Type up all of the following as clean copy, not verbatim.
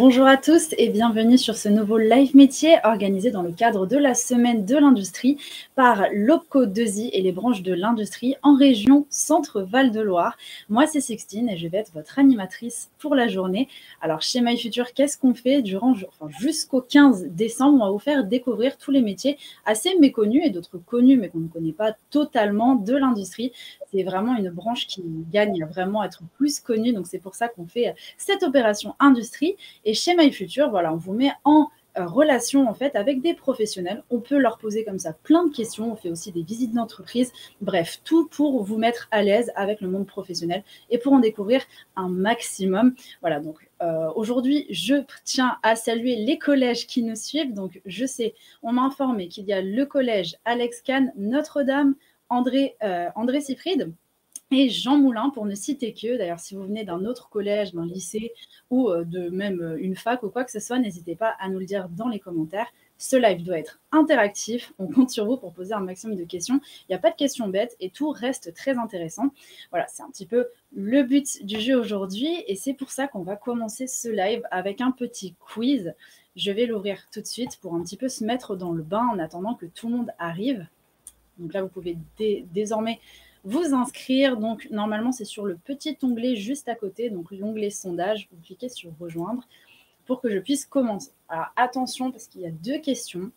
Bonjour à tous et bienvenue sur ce nouveau live métier organisé dans le cadre de la semaine de l'industrie par l'OPCO 2I et les branches de l'industrie en région Centre-Val de Loire. Moi, c'est Sixtine et je vais être votre animatrice pour la journée. Alors, chez MyFuture, qu'est-ce qu'on fait jusqu'au 15 décembre? On va vous faire découvrir tous les métiers assez méconnus et d'autres connus, mais qu'on ne connaît pas totalement de l'industrie. C'est vraiment une branche qui gagne à vraiment être plus connue. Donc, c'est pour ça qu'on fait cette opération industrie. Et chez MyFuture, voilà, on vous met en relation en fait avec des professionnels. On peut leur poser comme ça plein de questions. On fait aussi des visites d'entreprise. Bref, tout pour vous mettre à l'aise avec le monde professionnel et pour en découvrir un maximum. Voilà, donc aujourd'hui, je tiens à saluer les collèges qui nous suivent. Donc, je sais, on m'a informé qu'il y a le collège Alex Kahn, Notre-Dame, André Sifride et Jean Moulin, pour ne citer qu'eux. D'ailleurs, si vous venez d'un autre collège, d'un lycée ou de même une fac ou quoi que ce soit, n'hésitez pas à nous le dire dans les commentaires. Ce live doit être interactif. On compte sur vous pour poser un maximum de questions. Il n'y a pas de questions bêtes et tout reste très intéressant. Voilà, c'est un petit peu le but du jeu aujourd'hui et c'est pour ça qu'on va commencer ce live avec un petit quiz. Je vais l'ouvrir tout de suite pour un petit peu se mettre dans le bain en attendant que tout le monde arrive. Donc là, vous pouvez désormais vous inscrire. Donc, normalement, c'est sur le petit onglet juste à côté, donc l'onglet sondage. Vous cliquez sur rejoindre pour que je puisse commencer. Alors, attention, parce qu'il y a 2 questions.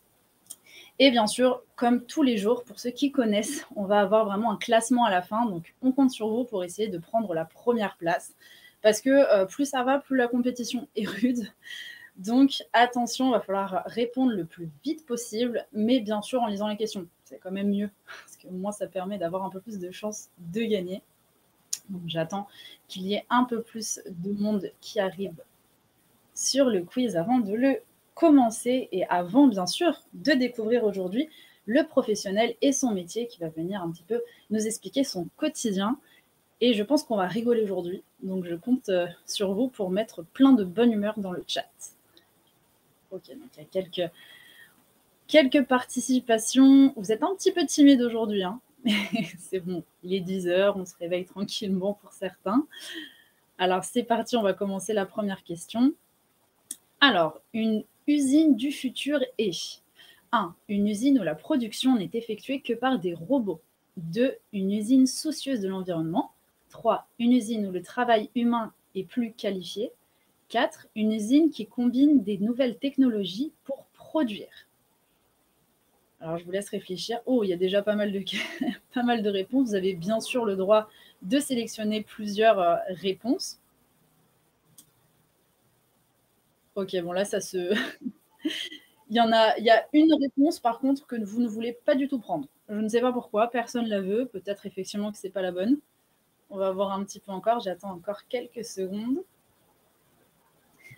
Et bien sûr, comme tous les jours, pour ceux qui connaissent, on va avoir vraiment un classement à la fin. Donc, on compte sur vous pour essayer de prendre la première place. Parce que plus ça va, plus la compétition est rude. Donc, attention, il va falloir répondre le plus vite possible, mais bien sûr en lisant les questions. C'est quand même mieux, parce que moi, ça permet d'avoir un peu plus de chances de gagner. Donc, j'attends qu'il y ait un peu plus de monde qui arrive sur le quiz avant de le commencer et avant, bien sûr, de découvrir aujourd'hui le professionnel et son métier qui va venir un petit peu nous expliquer son quotidien. Et je pense qu'on va rigoler aujourd'hui. Donc, je compte sur vous pour mettre plein de bonne humeur dans le chat. Ok, donc il y a quelques participations. Vous êtes un petit peu timide aujourd'hui, hein. C'est bon, il est 10h, on se réveille tranquillement pour certains. Alors c'est parti, on va commencer la première question. Alors, une usine du futur est 1. Une usine où la production n'est effectuée que par des robots. 2. Une usine soucieuse de l'environnement. 3. Une usine où le travail humain est plus qualifié. 4. Une usine qui combine des nouvelles technologies pour produire. Alors, je vous laisse réfléchir. Oh, il y a déjà pas mal de réponses. Vous avez bien sûr le droit de sélectionner plusieurs réponses. Ok, bon là, ça se... il y a une réponse, par contre, que vous ne voulez pas du tout prendre. Je ne sais pas pourquoi, personne ne la veut. Peut-être effectivement que ce n'est pas la bonne. On va voir un petit peu encore. J'attends encore quelques secondes.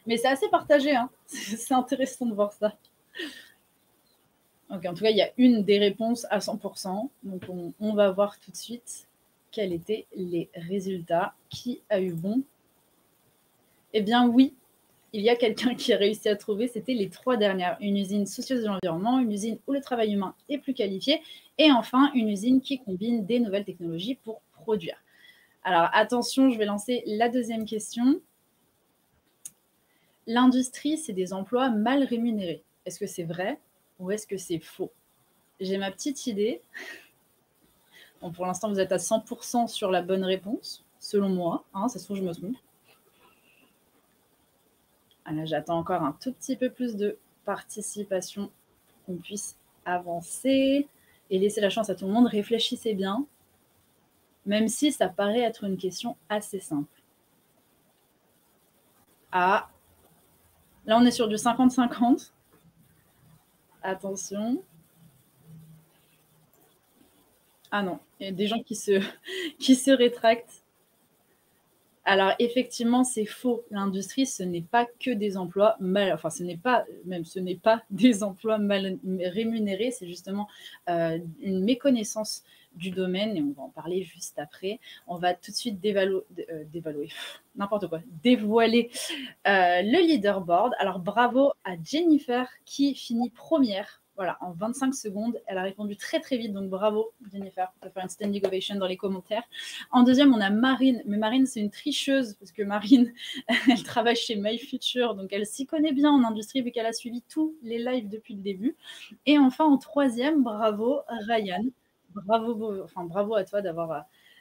Mais c'est assez partagé, hein. C'est intéressant de voir ça. Donc, en tout cas, il y a une des réponses à 100%. Donc, on va voir tout de suite quels étaient les résultats. Qui a eu bon? Eh bien, oui, il y a quelqu'un qui a réussi à trouver. C'était les 3 dernières. Une usine soucieuse de l'environnement, une usine où le travail humain est plus qualifié, et enfin, une usine qui combine des nouvelles technologies pour produire. Alors, attention, je vais lancer la deuxième question. L'industrie, c'est des emplois mal rémunérés. Est-ce que c'est vrai ou est-ce que c'est faux? J'ai ma petite idée. Bon, pour l'instant, vous êtes à 100% sur la bonne réponse, selon moi. Hein, ça se trouve, je me trompe. Là, j'attends encore un tout petit peu plus de participation pour qu'on puisse avancer et laisser la chance à tout le monde. Réfléchissez bien, même si ça paraît être une question assez simple. Ah, là, on est sur du 50-50. Attention. Ah non, il y a des gens qui se rétractent. Alors effectivement, c'est faux. L'industrie, ce n'est pas que des emplois ce n'est pas des emplois mal rémunérés, c'est justement une méconnaissance du domaine et on va en parler juste après. On va tout de suite dévoiler le leaderboard. Alors bravo à Jennifer qui finit première Voilà, en 25 secondes, elle a répondu très très vite, donc bravo Jennifer, on peut faire une standing ovation dans les commentaires. En deuxième, on a Marine, mais Marine c'est une tricheuse, parce que Marine, elle travaille chez MyFuture, donc elle s'y connaît bien en industrie, vu qu'elle a suivi tous les lives depuis le début. Et enfin, en troisième, bravo Ryan, bravo à toi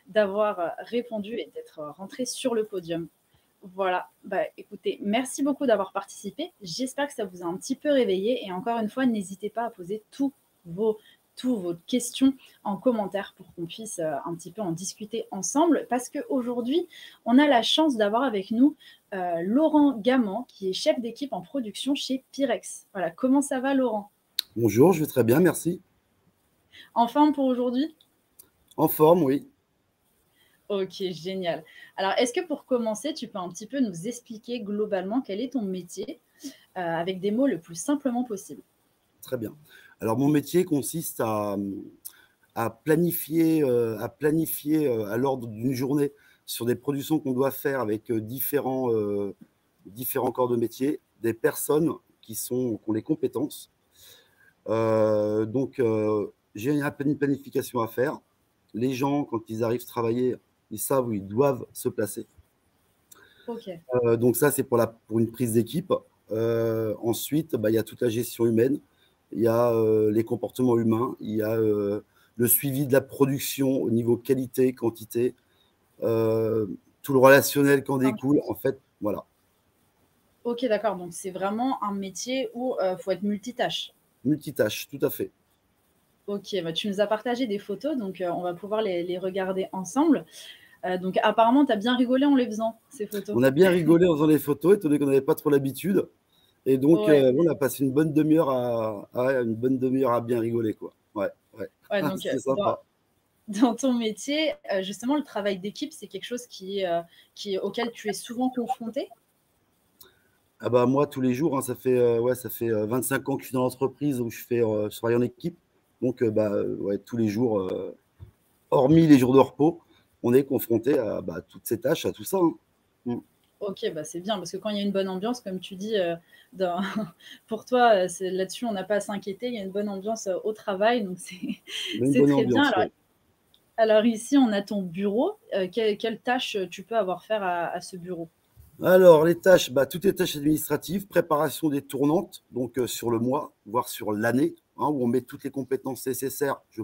d'avoir répondu et d'être rentré sur le podium. Voilà, bah, écoutez, merci beaucoup d'avoir participé. J'espère que ça vous a un petit peu réveillé. Et encore une fois, n'hésitez pas à poser vos, toutes vos questions en commentaire pour qu'on puisse un petit peu en discuter ensemble. Parce qu'aujourd'hui, on a la chance d'avoir avec nous Laurent Gaman, qui est chef d'équipe en production chez Pyrex. Voilà, comment ça va, Laurent? Bonjour, je vais très bien, merci. En forme pour aujourd'hui? En forme, oui. Ok, génial. Alors, est-ce que pour commencer, tu peux un petit peu nous expliquer globalement quel est ton métier avec des mots le plus simplement possible? Très bien. Alors, mon métier consiste à planifier, à l'ordre d'une journée sur des productions qu'on doit faire avec différents corps de métier, des personnes qui ont les compétences. J'ai une planification à faire. Les gens, quand ils arrivent travailler, ils savent où ils doivent se placer. Ok. Donc ça, c'est pour une prise d'équipe. Ensuite, il y a toute la gestion humaine, il y a les comportements humains, il y a le suivi de la production au niveau qualité, quantité, tout le relationnel qui en découle. En fait, voilà. Ok, d'accord. Donc, c'est vraiment un métier où il faut être multitâche. Multitâche, tout à fait. Ok, bah, tu nous as partagé des photos, donc on va pouvoir les regarder ensemble. Donc, apparemment, tu as bien rigolé en les faisant, ces photos. On a bien rigolé en faisant les photos, étant donné qu'on n'avait pas trop l'habitude. Et donc, Ouais. on a passé une bonne demi-heure à bien rigoler, quoi. Ouais, ouais. Ouais, donc, C'était sympa. dans ton métier, justement, le travail d'équipe, c'est quelque chose auquel tu es souvent confronté? Ah bah moi, tous les jours, hein, ça fait 25 ans que je suis dans l'entreprise où je travaille en équipe. Donc, ouais, tous les jours, hormis les jours de repos, on est confronté à toutes ces tâches, à tout ça, hein. Mm. Ok, bah c'est bien, parce que quand il y a une bonne ambiance, comme tu dis, dans- pour toi, là-dessus, on n'a pas à s'inquiéter, il y a une bonne ambiance au travail, donc On a une c'est bonne très bien. ambiance, ouais. Alors ici, on a ton bureau. Quelle tâche tu peux avoir faire à ce bureau? Alors, les tâches, toutes les tâches administratives, préparation des tournantes, donc sur le mois, voire sur l'année, hein, où on met toutes les compétences nécessaires. Je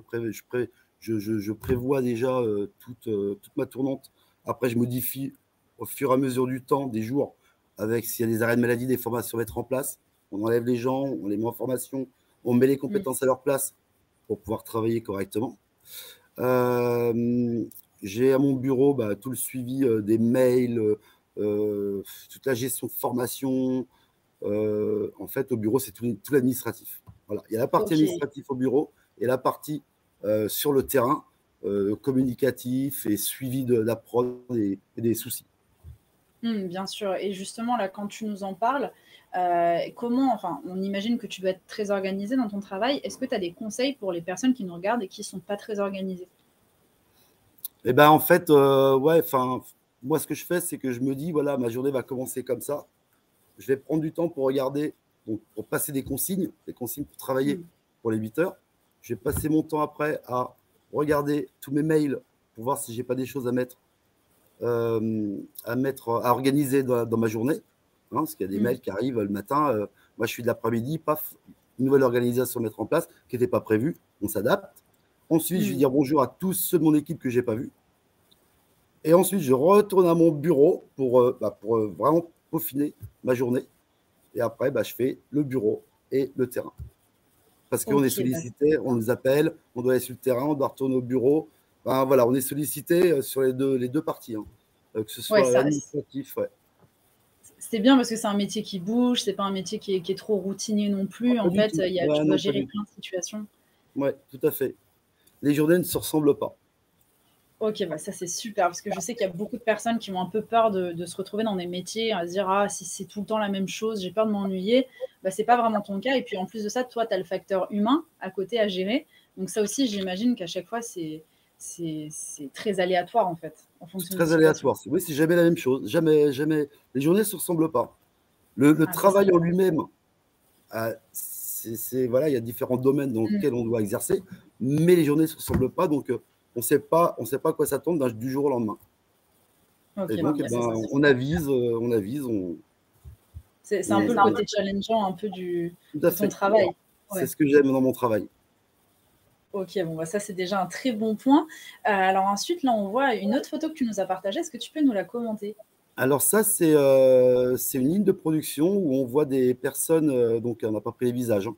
prévois déjà toute ma tournante. Après, je modifie au fur et à mesure du temps, des jours, avec s'il y a des arrêts de maladie, des formations à mettre en place. On enlève les gens, on les met en formation, on met les Mm. compétences à leur place pour pouvoir travailler correctement. Euh, j'ai à mon bureau tout le suivi des mails, toute la gestion de formation. En fait, au bureau, c'est tout l'administratif. Voilà. Il y a la partie Ok. administrative au bureau et la partie sur le terrain, communicatif et suivi de la prod et des soucis. Bien sûr. Et justement, là, quand tu nous en parles, enfin, on imagine que tu dois être très organisé dans ton travail. Est-ce que tu as des conseils pour les personnes qui nous regardent et qui ne sont pas très organisées? Et ben en fait, ouais, enfin, moi, ce que je fais, c'est que je me dis, voilà, ma journée va commencer comme ça. Je vais prendre du temps pour regarder, donc pour passer des consignes pour travailler Mm. pour les 8 heures. Je vais passer mon temps après à regarder tous mes mails pour voir si j'ai pas des choses à organiser dans ma journée. Hein, parce qu'il y a des Mm. mails qui arrivent le matin. Moi, je suis de l'après-midi, paf, une nouvelle organisation à mettre en place qui n'était pas prévue. On s'adapte. Ensuite, je vais Mm. dire bonjour à tous ceux de mon équipe que j'ai pas vus. Et ensuite, je retourne à mon bureau pour vraiment peaufiner ma journée. Et après, je fais le bureau et le terrain. Parce qu'on est Ok, bah, sollicité, on nous appelle, on doit aller sur le terrain, on doit retourner au bureau. Voilà, on est sollicité sur les deux parties, hein. Que ce ouais, soit administratif, ouais. c'est bien parce que c'est un métier qui bouge, c'est pas un métier qui est trop routinier non Ah, plus. pas En du fait, tout. tu Ouais, dois non, pas gérer du tout. plein de situations. Ouais, tout à fait. Les journées ne se ressemblent pas. Ok, bah ça c'est super parce que je sais qu'il y a beaucoup de personnes qui ont un peu peur de se retrouver dans des métiers, à se dire ah si c'est tout le temps la même chose, j'ai peur de m'ennuyer. Bah c'est pas vraiment ton cas et puis en plus de ça, toi tu as le facteur humain à côté à gérer. Donc ça aussi, j'imagine qu'à chaque fois c'est très aléatoire en fait en C'est fonction des très situations. aléatoire. Oui, c'est jamais la même chose. Jamais, jamais. Les journées ne se ressemblent pas. Le Ah ça c'est travail en lui-même, voilà, il y a différents domaines dans lesquels on doit exercer, mais les journées ne se ressemblent pas, donc on ne sait pas à quoi s'attendre du jour au lendemain. Ok, Et bon, donc, bah, ça, c'est on avise, on. c'est un peu le côté challengeant un peu de ton travail. C'est ce que j'aime dans mon travail. Ok, bon, bah, ça c'est déjà un très bon point. Alors ensuite, là, on voit une autre photo que tu nous as partagée. Est-ce que tu peux nous la commenter? Alors ça, c'est une ligne de production où on voit des personnes, donc on n'a pas pris les visages,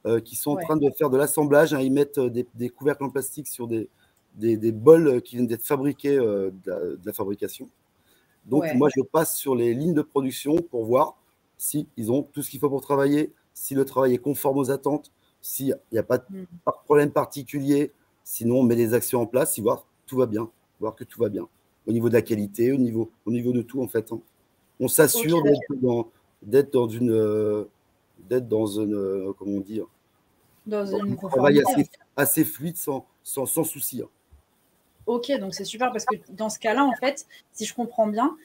hein, qui sont en train de faire de l'assemblage, hein. Ils mettent des couvercles en plastique sur des bols qui viennent d'être fabriqués de la fabrication. Donc moi, je passe sur les lignes de production pour voir si ils ont tout ce qu'il faut pour travailler, si le travail est conforme aux attentes, s'il n'y a pas de problème particulier. Sinon, on met des actions en place, si voir tout va bien, voir que tout va bien. Au niveau de la qualité, au niveau de tout, en fait, hein. On s'assure d'être dans une, comment dire, dans une travail conformité assez fluide, sans souci, hein. Ok, donc c'est super parce que dans ce cas-là, en fait, si je comprends bien,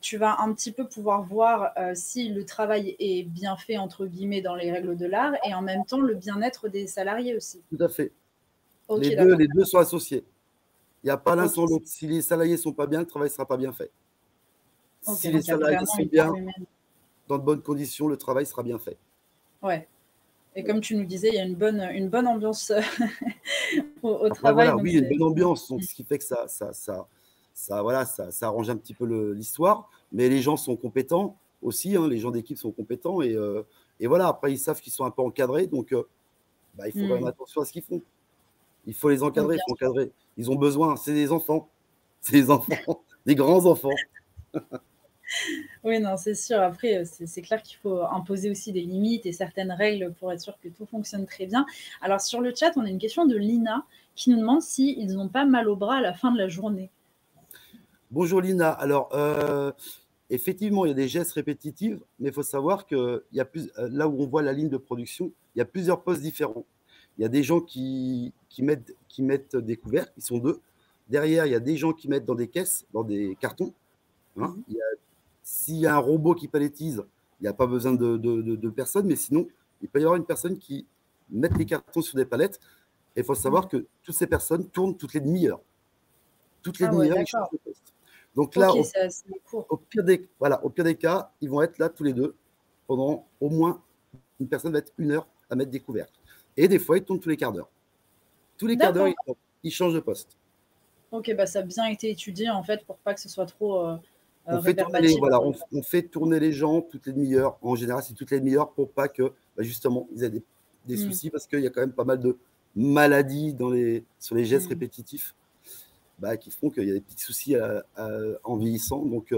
tu vas un petit peu pouvoir voir si le travail est bien fait, entre guillemets, dans les règles de l'art et en même temps le bien-être des salariés aussi. Tout à fait. Okay, les deux sont associés. Il n'y a pas l'un sans l'autre. Si les salariés ne sont pas bien, le travail ne sera pas bien fait. Si les salariés sont bien, dans de bonnes conditions, le travail sera bien fait. Ouais. Et comme tu nous disais, il y a une bonne ambiance au travail. Voilà, oui, il y a une bonne ambiance. Donc, ce qui fait que ça arrange un petit peu l'histoire. Mais les gens sont compétents aussi, hein, les gens d'équipe sont compétents. Et voilà, après, ils savent qu'ils sont un peu encadrés. Donc, il faut quand même attention à ce qu'ils font. Il faut les encadrer, il faut encadrer. Ils ont besoin, c'est des enfants. C'est des enfants, des grands enfants. Oui, non, c'est sûr. Après, c'est clair qu'il faut imposer aussi des limites et certaines règles pour être sûr que tout fonctionne très bien. Alors, sur le chat, on a une question de Lina qui nous demande s'ils n'ont pas mal au bras à la fin de la journée. Bonjour Lina. Alors, effectivement, il y a des gestes répétitifs, mais il faut savoir que là où on voit la ligne de production, il y a plusieurs postes différents. Il y a des gens qui mettent des couvercles, ils sont deux. Derrière, il y a des gens qui mettent dans des caisses, dans des cartons, hein. S'il y a un robot qui paletise, il n'y a pas besoin de personne, mais sinon, il peut y avoir une personne qui met les cartons sur des palettes. Et il faut savoir que toutes ces personnes tournent toutes les demi-heures. Toutes les demi-heures, ils changent de poste. Donc là, au pire des cas, ils vont être là tous les deux pendant au moins, une personne va être 1 heure à mettre des couvercles. Et des fois, ils tournent tous les quarts d'heure. Tous les quarts d'heure, ils changent de poste. Ok, bah ça a bien été étudié en fait pour pas que ce soit trop on fait tourner les gens toutes les demi-heures. En général, c'est toutes les demi-heures pour pas que justement ils aient des soucis, parce qu'il y a quand même pas mal de maladies sur les gestes répétitifs, qui font qu'il y a des petits soucis en vieillissant. Donc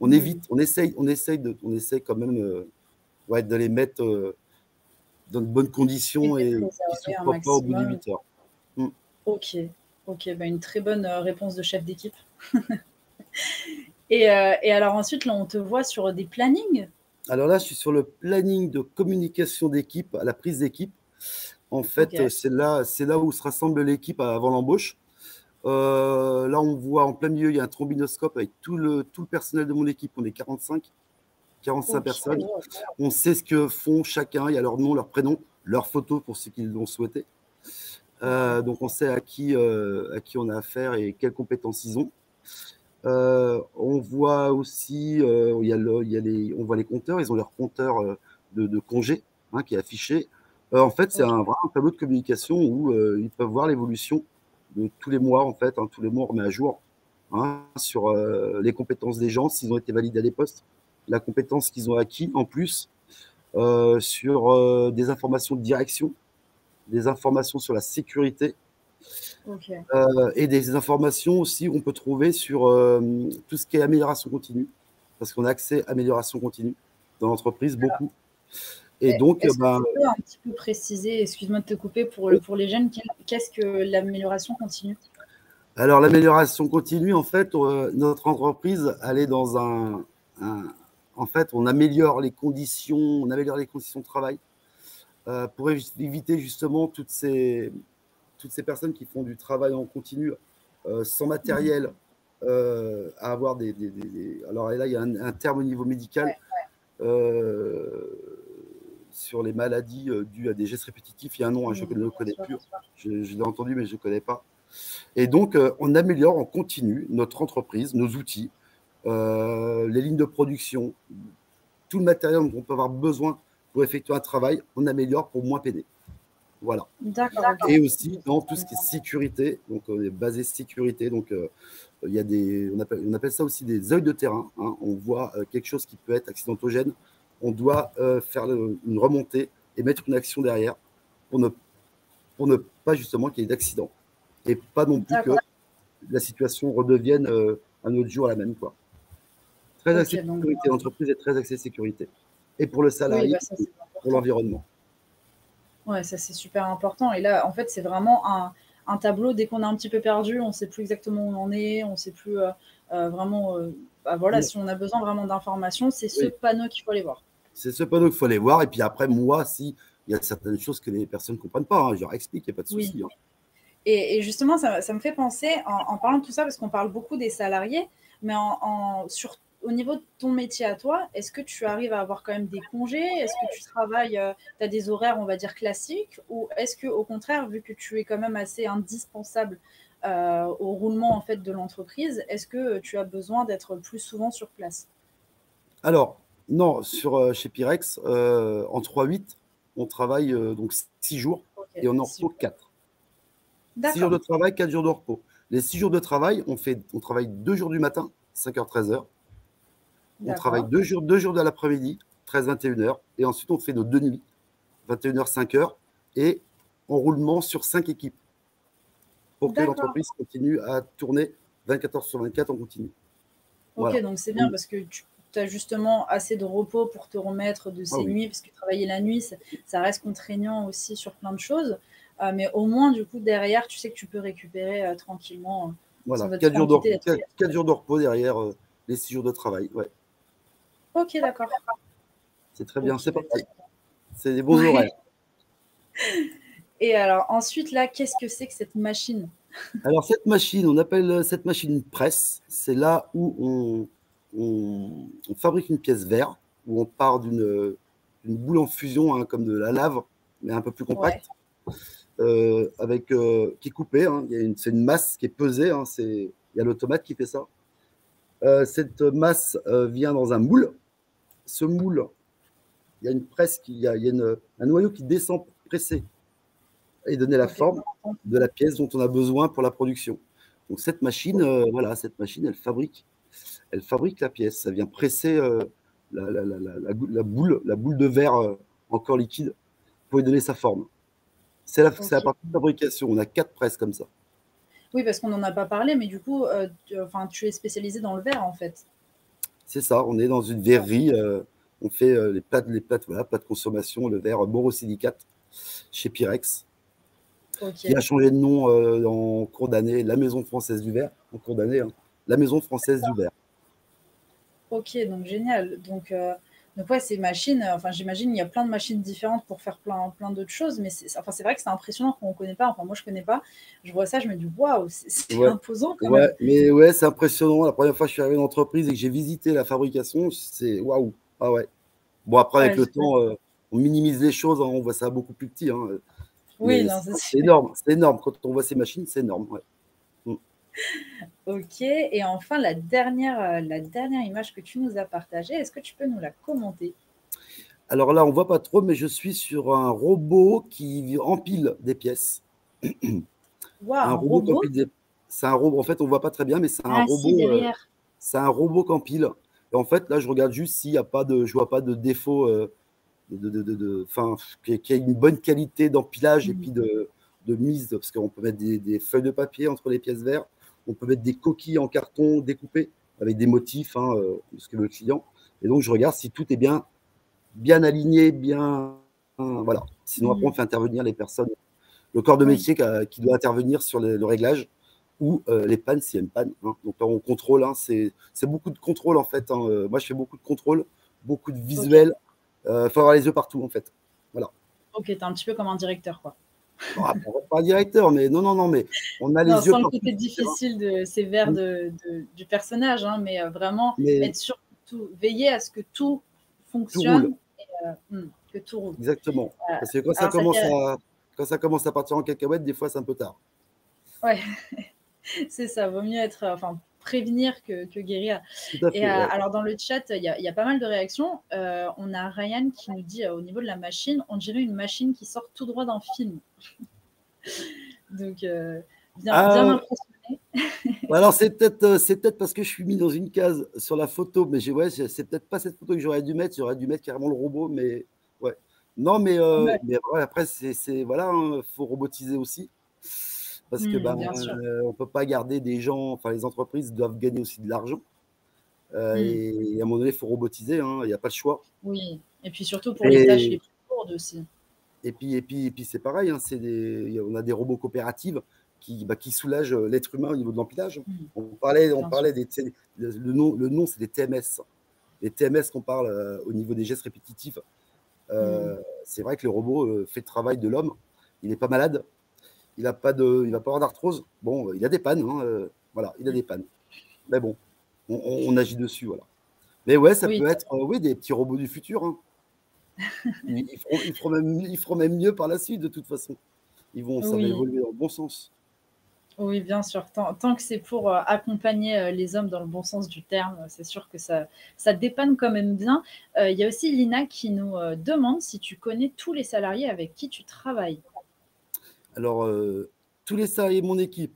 on évite, on essaye quand même de les mettre dans de bonnes conditions et qui ne souffrent pas au bout de 8 heures. Ok, une très bonne réponse de chef d'équipe. Et alors ensuite, là, on te voit sur des plannings. Alors là, je suis sur le planning de communication d'équipe, à la prise d'équipe. En fait, c'est là où se rassemble l'équipe avant l'embauche. Là, on voit en plein milieu, il y a un trombinoscope avec tout le personnel de mon équipe. On est 45 personnes. On sait ce que font chacun. Il y a leur nom, leur prénom, leur photo pour ceux qui l'ont souhaité. Donc, on sait à qui on a affaire et quelles compétences ils ont. On voit aussi, on voit les compteurs. Ils ont leur compteur de congé, hein, qui est affiché. En fait, c'est un tableau de communication où ils peuvent voir l'évolution de tous les mois. En fait, hein, tous les mois, on remet à jour, hein, sur les compétences des gens, s'ils ont été validés à des postes, la compétence qu'ils ont acquis en plus, sur des informations de direction, des informations sur la sécurité, et des informations aussi qu'on peut trouver sur tout ce qui est amélioration continue, parce qu'on a accès à amélioration continue dans l'entreprise, beaucoup. Et donc, est-ce que tu peux un petit peu préciser, excuse-moi de te couper, pour les jeunes, qu'est-ce que l'amélioration continue? Alors, l'amélioration continue, en fait, notre entreprise, elle est dans en fait, on améliore les conditions de travail pour éviter justement toutes ces personnes qui font du travail en continu sans matériel, à avoir alors là, il y a un terme au niveau médical. sur les maladies dues à des gestes répétitifs. Il y a un nom, hein, je ne le connais plus. Je l'ai entendu, mais je ne connais pas. Et donc, on améliore, on continue notre entreprise, nos outils, les lignes de production, tout le matériel dont on peut avoir besoin pour effectuer un travail, on améliore pour moins peiner. Voilà. D'accord. Et aussi dans tout ce qui est sécurité, donc on est basé sécurité, donc il y a on appelle ça aussi des œils de terrain. Hein. On voit quelque chose qui peut être accidentogène, on doit faire une remontée et mettre une action derrière pour ne pas justement qu'il y ait d'accident et pas non plus que la situation redevienne un autre jour la même, quoi. Très axé sécurité, l'entreprise est très axée sécurité. Et pour le salarié, pour l'environnement. Ouais, ça c'est super important. Et là, en fait, c'est vraiment un tableau. Dès qu'on est un petit peu perdu, on ne sait plus exactement où on en est, on ne sait plus vraiment. Voilà, si on a besoin vraiment d'informations, c'est ce panneau qu'il faut aller voir. C'est ce panneau qu'il faut aller voir. Et puis après, moi, si il y a certaines choses que les personnes ne comprennent pas, hein, je leur explique, il n'y a pas de souci. Hein. Et justement, ça me fait penser, en parlant de tout ça, parce qu'on parle beaucoup des salariés, mais au niveau de ton métier à toi, est-ce que tu arrives à avoir quand même des congés? Est-ce que tu travailles, tu as des horaires, on va dire, classiques? Ou est-ce qu'au contraire, vu que tu es quand même assez indispensable au roulement en fait, de l'entreprise, est-ce que tu as besoin d'être plus souvent sur place? Alors, non, chez Pirex, en 3-8, on travaille donc 6 jours et on en repos 4. 6 jours de travail, 4 jours de repos. Les 6 jours de travail, on travaille 2 jours du matin, 5h-13h. On travaille 2 jours de l'après-midi, 13h-21h. Et ensuite, on fait nos 2 nuits, 21h-5h. Et en roulement sur 5 équipes. Pour que l'entreprise continue à tourner 24 heures sur 24 en continu. Ok, voilà. Donc c'est bien parce que tu as justement assez de repos pour te remettre de ces nuits, parce que travailler la nuit, ça reste contraignant aussi sur plein de choses. Mais au moins, du coup, derrière, tu sais que tu peux récupérer tranquillement. Voilà, 4 jours de repos derrière les 6 jours de travail. Ouais. Ok, d'accord. C'est très bien, c'est parfait. C'est des bons horaires. Et alors, ensuite, là, qu'est-ce que c'est que cette machine? Alors, cette machine, on appelle cette machine une presse. C'est là où on fabrique une pièce verre, où on part d'une boule en fusion, hein, comme de la lave, mais un peu plus compacte, qui est coupée. Hein. C'est une masse qui est pesée. Hein. Il y a l'automate qui fait ça. Cette masse vient dans un moule. Ce moule, il y a une presse, il y a un noyau qui descend pour presser et donner la forme de la pièce dont on a besoin pour la production. Donc cette machine, cette machine, elle fabrique la pièce. Ça vient presser la boule de verre encore liquide pour lui donner sa forme. C'est la partie de fabrication. On a 4 presses comme ça. Oui, parce qu'on n'en a pas parlé, mais du coup, tu es spécialisé dans le verre, en fait. C'est ça, on est dans une verrerie. On fait les plates de consommation, le verre borosilicate chez Pirex. Qui a changé de nom en cours d'année, la Maison Française du Verre, en cours d'année, hein, la Maison Française du Verre. Ok, donc génial. Donc ouais, ces machines, j'imagine il y a plein de machines différentes pour faire plein d'autres choses, mais c'est vrai que c'est impressionnant qu'on ne connaît pas. Enfin, moi, je ne connais pas. Je vois ça, je me dis, waouh, c'est imposant quand même. Mais ouais, c'est impressionnant. La première fois que je suis arrivé dans l'entreprise et que j'ai visité la fabrication, c'est waouh. Ah ouais. Bon, après, avec le temps, on minimise les choses, hein, on voit ça beaucoup plus petit. Hein. Oui, non, c'est énorme. C'est énorme. Quand on voit ces machines, c'est énorme. Ouais. Ok, et enfin, la dernière image que tu nous as partagée, est-ce que tu peux nous la commenter? Alors là, on ne voit pas trop, mais je suis sur un robot qui empile des pièces. Wow, un robot qui empile des... C'est un robot, en fait, on ne voit pas très bien, mais c'est un robot. Si, derrière. C'est un robot qui empile. Et en fait, là, je regarde juste s'il n'y a pas de... Je ne vois pas de défaut, qu'il y ait une bonne qualité d'empilage et puis de mise, parce qu'on peut mettre des feuilles de papier entre les pièces vertes, on peut mettre des coquilles en carton découpées avec des motifs, hein, ce que veut le client. Et donc, je regarde si tout est bien aligné, voilà. Sinon, après, on fait intervenir les personnes, le corps de métier qui doit intervenir sur le réglage ou les pannes s'il y a une panne. Hein. Donc, là, on contrôle. Hein, c'est beaucoup de contrôle, en fait. Hein. Moi, je fais beaucoup de contrôle, beaucoup de visuels. Faut avoir les yeux partout, en fait. Voilà. Ok, t'es un petit peu comme un directeur, quoi. Pas un directeur, mais non, mais on a les yeux partout. Sans le côté difficile de ces vers du personnage, hein, mais vraiment être surtout veiller à ce que tout fonctionne. Tout roule. que tout roule. Exactement. Euh, Parce que quand ça alors, ça commence fait... à, quand ça commence à partir en cacahuète, des fois, c'est un peu tard. Ouais, c'est ça, vaut mieux être, enfin, prévenir que guérir. Tout à Et fait, ouais. alors, dans le chat, il y a pas mal de réactions. On a Ryan qui nous dit au niveau de la machine, on dirait une machine qui sort tout droit d'un film. Donc, bien Ah, impressionné. alors c'est peut-être parce que je suis mis dans une case sur la photo, mais ouais, c'est peut-être pas cette photo que j'aurais dû mettre carrément le robot, mais ouais. Non, Ouais, mais ouais, après, voilà, faut robotiser aussi. Parce que ben, bien sûr. on peut pas garder des gens, enfin les entreprises doivent gagner aussi de l'argent. Mm, Et à un moment donné, il faut robotiser, hein, il n'y a pas le choix. oui. Et puis surtout pour les tâches les Et, plus lourdes aussi. et puis c'est pareil, hein, on a des robots coopératives qui soulagent l'être humain au niveau de l'empilage. Mm, On bien sûr. parlait des, tu sais, le nom c'est des TMS. Les TMS qu'on parle au niveau des gestes répétitifs. Mm, C'est vrai que le robot fait le travail de l'homme. Il n'est pas malade. Il va pas avoir d'arthrose. Bon, il a des pannes, hein, voilà, il a mm. des pannes. Mais bon, on agit dessus, voilà. Mais ouais, ça Oui, peut être, oui, des petits robots du futur, hein. Ils feront même mieux par la suite, de toute façon. Ça va oui, évoluer dans le bon sens. oui, bien sûr. Tant que c'est pour accompagner les hommes dans le bon sens du terme, c'est sûr que ça dépanne quand même bien. Il y a aussi Lina qui nous demande si tu connais tous les salariés avec qui tu travailles. Alors, tous les salariés de mon équipe,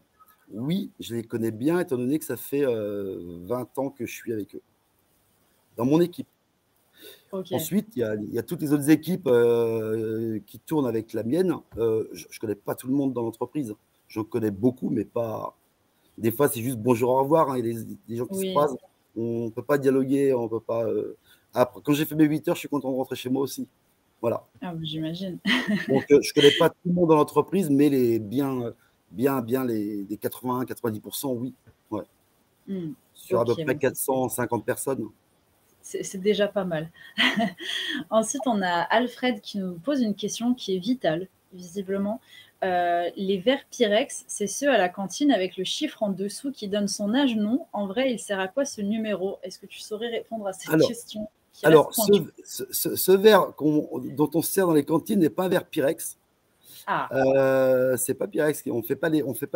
oui, je les connais bien, étant donné que ça fait 20 ans que je suis avec eux, dans mon équipe. Ok. Ensuite, il y a toutes les autres équipes qui tournent avec la mienne. Je ne connais pas tout le monde dans l'entreprise. Je connais beaucoup, mais pas. Des fois, c'est juste bonjour, au revoir, hein. Il y a des gens qui se Oui, croisent. On ne peut pas dialoguer, on peut pas. Après, quand j'ai fait mes 8 heures, je suis content de rentrer chez moi aussi. Voilà. ah, j'imagine. Donc, je ne connais pas tout le monde dans l'entreprise, mais bien les 80-90%, oui. Ouais. Hmm. Sur à peu Ok, près bon, 450 personnes. c'est déjà pas mal. Ensuite, on a Alfred qui nous pose une question qui est vitale, visiblement. Les verres Pyrex, c'est ceux à la cantine avec le chiffre en dessous qui donne son âge, non? En vrai, il sert à quoi ce numéro? Est-ce que tu saurais répondre à cette Alors, question qui reste alors pointue? ce verre dont on se sert dans les cantines n'est pas un verre Pyrex. Ah, C'est pas Pyrex. On fait pas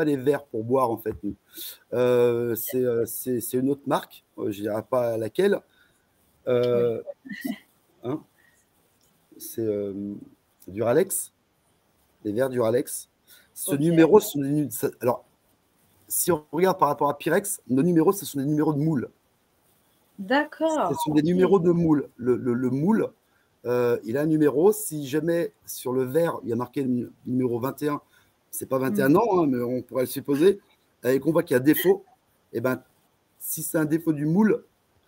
les verres pour boire, en fait, nous. C'est une autre marque. Je ne dirais pas laquelle. oui, Euh, hein, c'est Duralex, les verres Duralex. Ce ok. numéro, alors, si on regarde par rapport à Pyrex, nos numéros, ce sont des numéros de moule. Ce D'accord, sont des ok. numéros de moule. Le moule, il a un numéro. Si jamais sur le verre, il y a marqué le numéro 21, c'est pas Hmm, 21 ans, hein, mais on pourrait le supposer, et qu'on voit qu'il y a défaut, et ben, si c'est un défaut du moule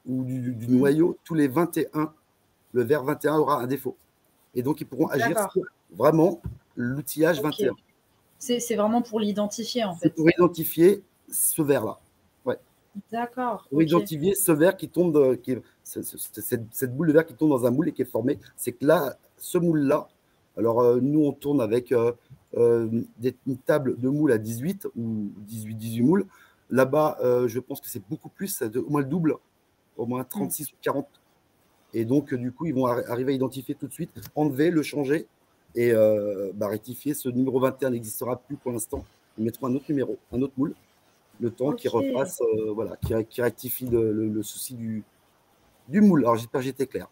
ou du hmm, noyau, tous les 21, le verre 21 aura un défaut. Et donc, ils pourront agir d'accord, sur vraiment l'outillage ok. 21. C'est vraiment pour l'identifier, en C'est fait. pour identifier ce verre-là. Ouais. D'accord, Pour ok. identifier ce verre qui tombe, cette boule de verre qui tombe dans un moule et qui est formée, c'est que là, ce moule-là, alors nous, on tourne avec une table de moule à 18 ou 18 moules. Là-bas, je pense que c'est beaucoup plus, c'est au moins le double, au moins Hmm, 36 ou 40. Et donc, du coup, ils vont arriver à identifier tout de suite, enlever, le changer et rectifier. Ce numéro 21 n'existera plus pour l'instant. Ils mettront un autre numéro, un autre moule, le temps qu'ils ok. refassent, voilà, qui rectifie le souci du moule. Alors, j'espère que j'étais clair.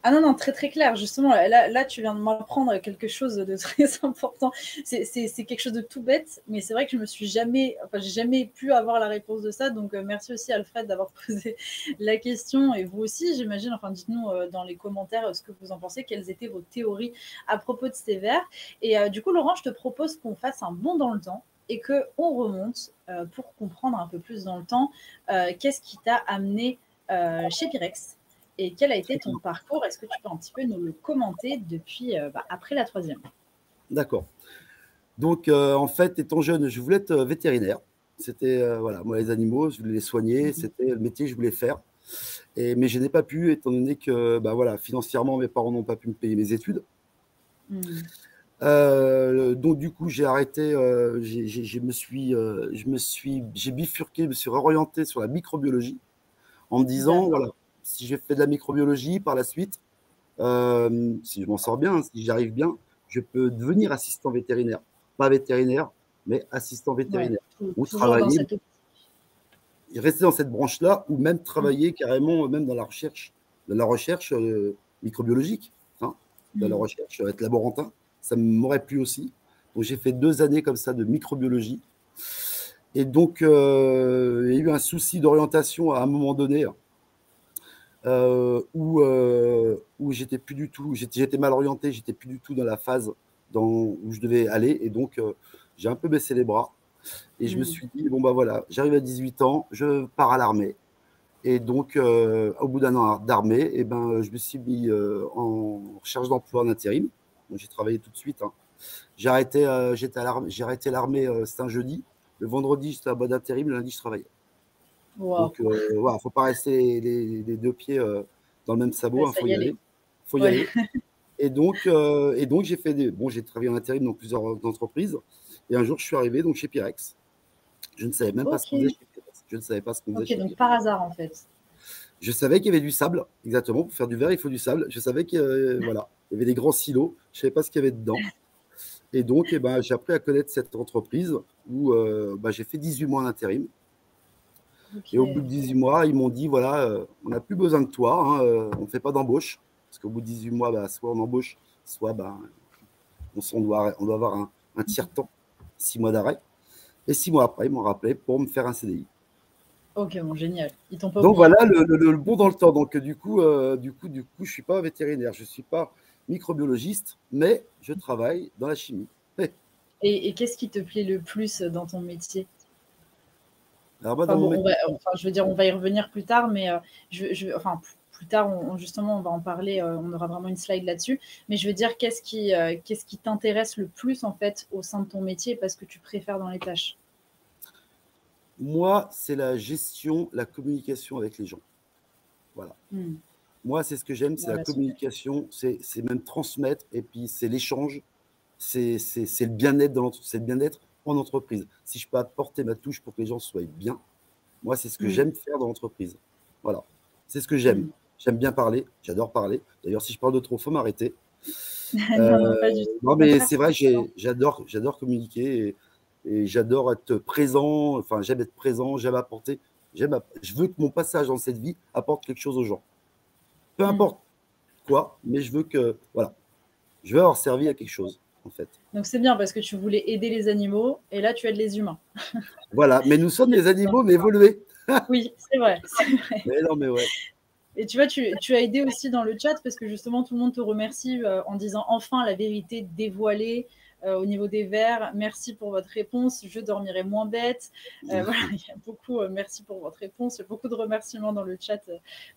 Ah non, non, très très clair. Justement, là tu viens de m'apprendre quelque chose de très important. C'est quelque chose de tout bête, mais c'est vrai que je me suis jamais, enfin, j'ai jamais pu avoir la réponse de ça. Donc, merci aussi, Alfred, d'avoir posé la question. Et vous aussi, j'imagine, enfin, dites-nous dans les commentaires ce que vous en pensez, quelles étaient vos théories à propos de ces vers. Et du coup, Laurent, je te propose qu'on fasse un bond dans le temps et qu'on remonte pour comprendre un peu plus dans le temps qu'est-ce qui t'a amené chez Pyrex et quel a été ton parcours? Est-ce que tu peux un petit peu nous le commenter depuis après la troisième? D'accord. Donc, en fait, étant jeune, je voulais être vétérinaire. C'était, voilà, moi, les animaux, je voulais les soigner. Mhm. C'était le métier que je voulais faire. Mais je n'ai pas pu, étant donné que, bah, voilà, financièrement, mes parents n'ont pas pu me payer mes études. Mhm. Donc, du coup, j'ai arrêté. J'ai bifurqué, je me suis réorienté sur la microbiologie en me disant, D'accord. voilà, si j'ai fait de la microbiologie par la suite, Si je m'en sors bien, si j'arrive bien, je peux devenir assistant vétérinaire. Pas vétérinaire, mais assistant Ouais, vétérinaire. Ou toujours dans travailler, cette optique. rester dans cette branche-là, ou même travailler carrément, même dans la recherche microbiologique, hein, dans la Mm. recherche, être laborantin. Ça m'aurait plu aussi. Donc j'ai fait 2 années comme ça de microbiologie. Et donc, il y a eu un souci d'orientation à un moment donné où j'étais plus du tout, j'étais mal orienté, j'étais plus du tout dans la phase où je devais aller. Et donc, j'ai un peu baissé les bras. Et je me Mm. suis dit, bon, bah voilà, j'arrive à 18 ans, je pars à l'armée. Et donc, au bout d'un an d'armée, eh ben, je me suis mis en recherche d'emploi en intérim. Donc, j'ai travaillé tout de suite, hein. J'ai arrêté l'armée, c'était un jeudi. Le vendredi, j'étais à bas d'intérim. Le lundi, je travaillais. Wow. Donc, voilà, faut pas rester les deux pieds dans le même sabot. Ouais, Il ça faut y y allait. aller. Faut y Ouais. aller. Et donc j'ai fait bon, j'ai travaillé en intérim dans plusieurs entreprises. Et un jour, je suis arrivé donc chez Pyrex. Je ne savais même pas ce qu'on faisait Ok. chez Pyrex. Je ne savais pas ce qu'on faisait Ok, chez donc Pyrex. par hasard en fait. Je savais qu'il y avait du sable, exactement. Pour faire du verre, il faut du sable. Je savais qu'il voilà, il y avait des grands silos. Je ne savais pas ce qu'il y avait dedans. Et donc, eh ben, j'ai appris à connaître cette entreprise où bah, j'ai fait 18 mois en intérim. Et au bout de Ok. 18 mois, ils m'ont dit, voilà, on n'a plus besoin de toi, hein, on ne fait pas d'embauche. Parce qu'au bout de 18 mois, bah, soit on embauche, soit bah, on doit avoir un tiers-temps, 6 mois d'arrêt. Et 6 mois après, ils m'ont rappelé pour me faire un CDI. Ok, bon, génial. Ils t'ont pas Donc oublié. voilà le bon dans le temps. Donc du coup, je ne suis pas vétérinaire, je ne suis pas microbiologiste, mais je travaille dans la chimie. Eh, Et qu'est-ce qui te plaît le plus dans ton métier? alors moi, Enfin dans mon bon, métier, enfin, je veux dire, on va y revenir plus tard, mais enfin, plus tard, justement, on va en parler, on aura vraiment une slide là-dessus. Mais je veux dire, qu'est-ce qui t'intéresse le plus, en fait, au sein de ton métier, parce que tu préfères dans les tâches? moi, c'est la gestion, la communication avec les gens. Voilà. Hmm. Moi, c'est ce que j'aime, c'est la Relationnel. communication, c'est même transmettre, et puis c'est l'échange, c'est le bien-être c'est le bien-être en entreprise. Si je peux apporter ma touche pour que les gens soient bien, moi, c'est ce que Hmm. j'aime faire dans l'entreprise. Voilà. C'est ce que j'aime. Hmm. J'aime bien parler. J'adore parler. D'ailleurs, si je parle de trop, il faut m'arrêter. Non, non, pas du tout. Au Non, mais contraire, c'est c'est vrai, excellent. j'adore communiquer et j'adore être présent. Enfin, j'aime être présent, j'aime apporter. Je veux que mon passage dans cette vie apporte quelque chose aux gens. Peu Hmm. importe quoi, mais je veux que, voilà, je veux avoir servi à quelque chose, en fait. Donc c'est bien parce que tu voulais aider les animaux et là tu aides les humains. Voilà. Mais nous sommes des Donc, animaux, mais évolués. oui, c'est vrai, c'est vrai. Mais non, mais ouais. Et tu vois, tu as aidé aussi dans le chat parce que justement tout le monde te remercie en disant enfin la vérité dévoilée au niveau des vers. Merci pour votre réponse, je dormirai moins bête. Voilà, il y a beaucoup, merci pour votre réponse, beaucoup de remerciements dans le chat,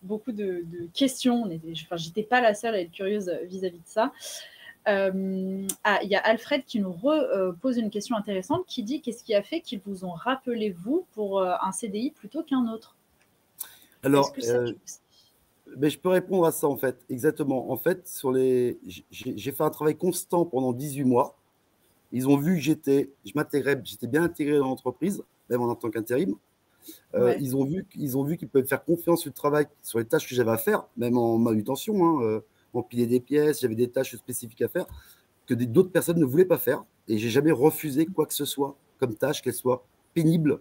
beaucoup de questions. Enfin, j'étais pas la seule à être curieuse vis-à-vis de ça. Il y a Alfred qui nous repose une question intéressante qui dit qu'est-ce qui a fait qu'ils vous ont rappelé vous pour un CDI plutôt qu'un autre? Est-ce Alors, que ça tu le sais? mais je peux répondre à ça, en fait. Exactement. En fait, j'ai fait un travail constant pendant 18 mois. Ils ont vu que j'étais bien intégré dans l'entreprise, même en tant qu'intérim. Ouais. Ils ont vu qu'ils pouvaient faire confiance sur le travail, sur les tâches que j'avais à faire, même en manutention, hein, empiler des pièces, j'avais des tâches spécifiques à faire que d'autres personnes ne voulaient pas faire. Et j'ai jamais refusé quoi que ce soit comme tâche, qu'elle soit pénible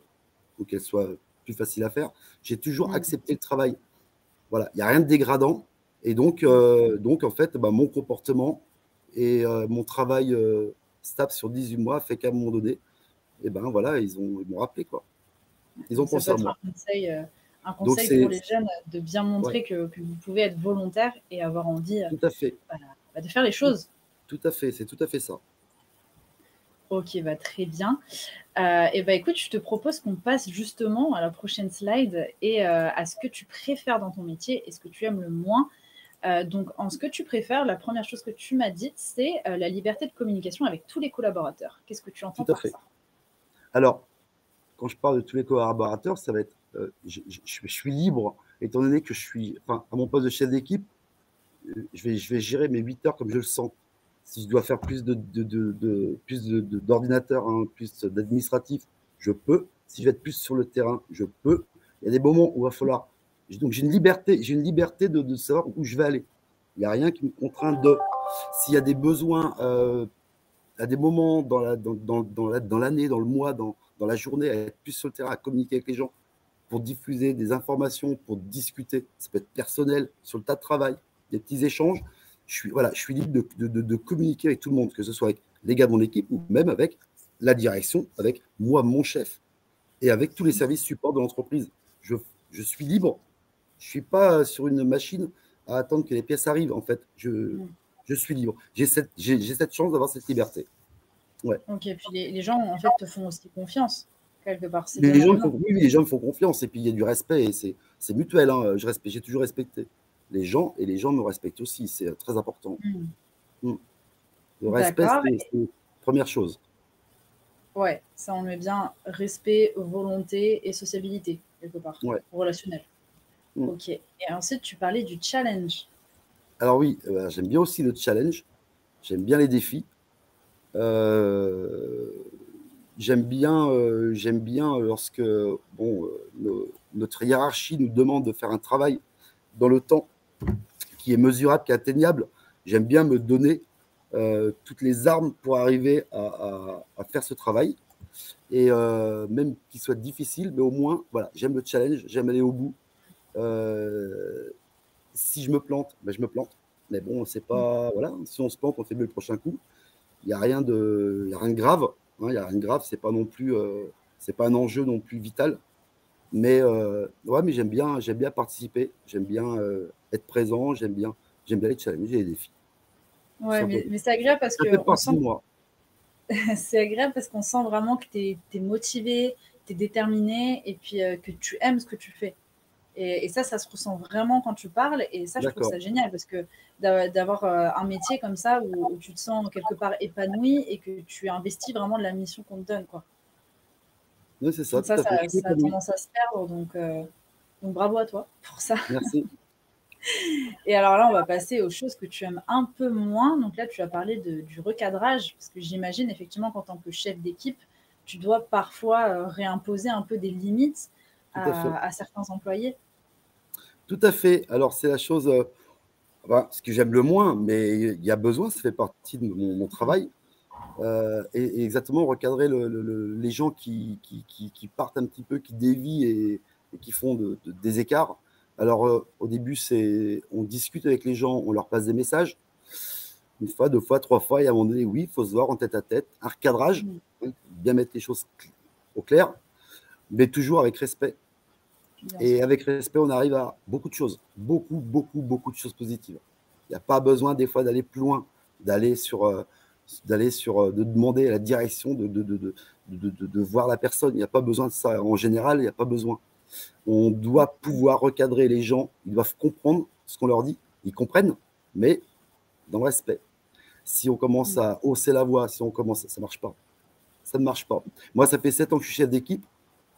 ou qu'elle soit plus facile à faire. J'ai toujours Mm. accepté le travail. Voilà, il n'y a rien de dégradant. Et donc en fait, bah, mon comportement et mon travail stable sur 18 mois fait qu'à un moment donné, et ben voilà, ils m'ont rappelé quoi. Ils ont Donc ça pensé peut à être moi. un Donc conseil pour c'est les jeunes de bien ouais, montrer que vous pouvez être volontaire et avoir envie tout à fait, de faire les tout, choses. tout à fait, c'est tout à fait ça. Ok, bah très bien. Et bah écoute, je te propose qu'on passe justement à la prochaine slide et à ce que tu préfères dans ton métier et ce que tu aimes le moins. Donc, en ce que tu préfères, la première chose que tu m'as dite, c'est la liberté de communication avec tous les collaborateurs. Qu'est-ce que tu Tout entends à par fait. ça? Alors, quand je parle de tous les collaborateurs, ça va être, je suis libre, étant donné que je suis, enfin, à mon poste de chef d'équipe, je vais gérer mes 8 heures comme je le sens. Si je dois faire plus d'ordinateurs, hein, plus d'administratif, je peux. Si je vais être plus sur le terrain, je peux. Il y a des moments où il va falloir. Donc j'ai une liberté de savoir où je vais aller. Il n'y a rien qui me contraint de. S'il y a des besoins à des moments dans l'année, dans le mois, dans la journée, à être plus sur le terrain, à communiquer avec les gens, pour diffuser des informations, pour discuter, ça peut être personnel, sur le tas de travail, des petits échanges. Je suis libre de communiquer avec tout le monde, que ce soit avec les gars de mon équipe ou même avec la direction, avec moi, mon chef, et avec tous les services support de l'entreprise. Je suis libre. Je ne suis pas sur une machine à attendre que les pièces arrivent, en fait. Je suis libre. J'ai cette chance d'avoir cette liberté. Ouais. Ok, puis les gens, en fait, te font aussi confiance, quelque part. C'est Les donnant. gens, oui, les gens me font confiance et puis il y a du respect et c'est mutuel. Hein. J'ai toujours respecté les gens et les gens me respectent aussi. C'est très important. Le respect, D'accord. c'est la première chose. Ouais, ça on le met bien. Respect, volonté et sociabilité, quelque part. Ouais. Relationnel. Ok. Et ensuite, tu parlais du challenge. Alors oui, j'aime bien aussi le challenge. J'aime bien les défis. J'aime bien lorsque notre hiérarchie nous demande de faire un travail dans le temps qui est mesurable, qui est atteignable. J'aime bien me donner toutes les armes pour arriver à faire ce travail. Et même qu'il soit difficile, mais au moins, voilà, j'aime le challenge, j'aime aller au bout. Si je me plante, ben je me plante. Mais bon, c'est pas. Voilà, si on se plante, on fait mieux le prochain coup. Il n'y a rien de grave. Hein, il n'y a rien de grave. C'est pas non plus. C'est pas un enjeu non plus vital. Mais ouais, mais j'aime bien participer. J'aime bien être présent. J'aime bien les challenges et les défis. Ouais, mais c'est agréable parce Ça que fait partie de moi. c'est agréable parce qu'on sent vraiment que tu es motivé, tu es déterminé et puis que tu aimes ce que tu fais. Et ça se ressent vraiment quand tu parles. Et ça, je trouve ça génial parce que d'avoir un métier comme ça où tu te sens quelque part épanoui et que tu investis vraiment de la mission qu'on te donne, quoi. Oui, c'est ça, Donc ça tout à fait. a tendance à se perdre. Donc bravo à toi pour ça. Merci. Et alors là, on va passer aux choses que tu aimes un peu moins. Donc là, tu as parlé du recadrage, parce que j'imagine effectivement qu'en tant que chef d'équipe, tu dois parfois réimposer un peu des limites à certains employés. Tout à fait. Alors, c'est la chose, ce que j'aime le moins, mais il y a besoin, ça fait partie de mon travail. Et exactement, recadrer les gens qui partent un petit peu, qui dévient et qui font des écarts. Alors, au début, on discute avec les gens, on leur passe des messages. Une fois, deux fois, trois fois, et à un moment donné, oui, il faut se voir en tête à tête. Un recadrage, bien mettre les choses au clair, mais toujours avec respect. Et avec respect, on arrive à beaucoup de choses, beaucoup de choses positives. Il n'y a pas besoin des fois d'aller plus loin, de demander à la direction de voir la personne. Il n'y a pas besoin de ça. En général, il n'y a pas besoin. On doit pouvoir recadrer les gens. Ils doivent comprendre ce qu'on leur dit. Ils comprennent, mais dans le respect. Si on commence à hausser la voix, ça ne marche pas. Ça ne marche pas. Moi, ça fait 7 ans que je suis chef d'équipe.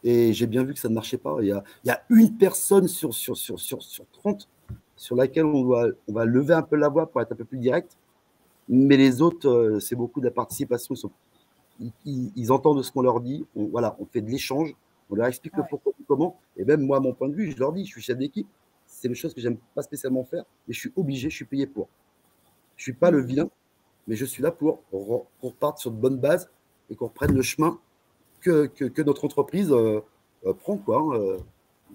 Et j'ai bien vu que ça ne marchait pas. Il y a une personne sur 30 sur laquelle on va lever un peu la voix pour être un peu plus direct. Mais les autres, c'est beaucoup de la participation. Ils entendent ce qu'on leur dit. On fait de l'échange. On leur explique le pourquoi et comment. Et même moi, à mon point de vue, je leur dis, je suis chef d'équipe. C'est une chose que j'aime pas spécialement faire, mais je suis obligé, je suis payé pour. Je suis pas le vilain, mais je suis là pour qu'on parte sur de bonnes bases et qu'on reprenne le chemin que notre entreprise prend, quoi.